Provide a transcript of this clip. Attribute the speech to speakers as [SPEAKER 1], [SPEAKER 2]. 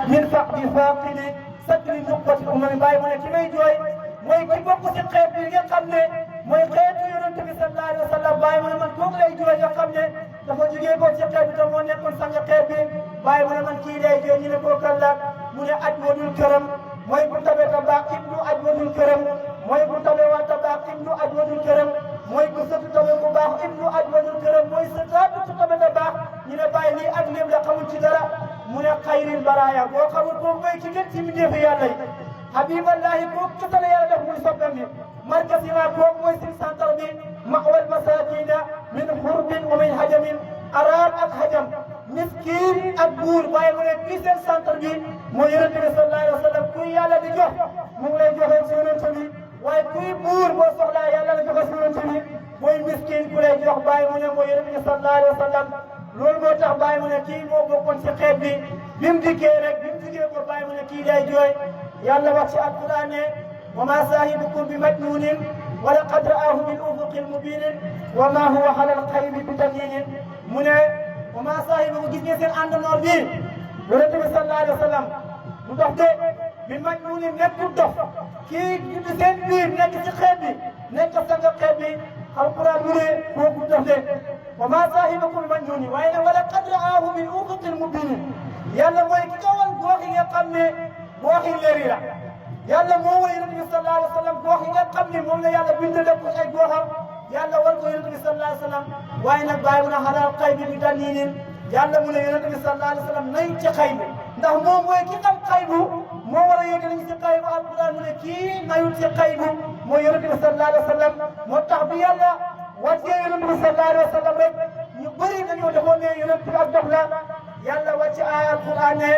[SPEAKER 1] min faqdi faqidi satri nuqati umami bàyyi mu ne ki may jooy mooy ki bokk ci xeet bi nga xam ne mooy xeetu yonent bi sallallahu alayhi wa sallam bàyyi mu ne man kooku lay jooy nga xam ne dafa jugee ko ci xeet bi te moo nekkoon sang xeet bi bàyyi mu ne man kii lay jooy ñu ne koo kan la mu ne aj wadul këram mooy bu tabe ta baax ibnu aj wadul këram mooy bu tabe waa ta baax ibnu aj wadul këram mooy bu sëtu tabe bu baax ibnu aj wadul këram mooy sëtaatu su tabe ta baax ñu ne bàyyi lii ak léem la xamul ci dara mu ne xayril baraaya boo xamul kooku mooy ki gën ci mbindeefu yàlla yi habiballahi kooku kese la yàlla def muy soppam bi markasina kooku mooy sin santar bi mawal masakina min xurbin wa min hajamin arab ak hajam miskin ak buur bàyyi mu ne kii seen centre bi mooy yonent bi sallallahu alayhi wa sallam kuy yàlla di jox mu ngi lay joxe si yonent bi waaye kuy buur boo soxlaa yàlla la joxe si yonent bi mooy miskin ku lay jox bàyyi mu ne mooy yonent bi sallallahu alayhi wa sallam loolu moo tax bàyyi mu ne kii moo bokkoon ci xeet bi bi mu dikkee rek bi mu dikkee ko bàyyi mu ne kii day jooy yàlla wax ci alquran ne wa ma saahibukum bi majnunin wa laqad ra'aahu bil ufuqil mubinin wa ma huwa ala al-ghaybi bi dalilin mu ne wa ma saahibukum gis ngeen seen àndandoor bii yonent bi sallallahu alayhi wa sallam du dox de bi majnunin nekkul dox kii di seen biir nekk ci xeet bi nekk sang xeet bi alquran mu ne kooku dox de wa ma saahibukum bi majnunin waaye nag wa laqad ra'aahu bil ufuqil mubinin yàlla mooy ki ko wan gox yi nga xam ne gox yi leer yi la yàlla moo woy yonent bi sallallahu alayhi wa sallam gox yi nga xam ne moom la yàlla bindale ko ay goxam yàlla war ko yonent bi sallallahu alayhi wa sallam waaye nag bàyyi mu ne xalal xaybi bi dalilin yàlla mu ne yonent bi sallallahu alayhi wa sallam nañ ci xaybu ndax moom mooy ki xam xaybu moo war a yéegi nañ ci xaybu alquran mu ne kii nayul ci xaybu mooy yonent bi sallallahu alayhi wa sallam moo tax bi yàlla wàccee yonent bi sallallahu alayhi wa sallam rek ñu bëri dañoo defoon ne yonent bi ak dox la yàlla wàcce ay alquran ne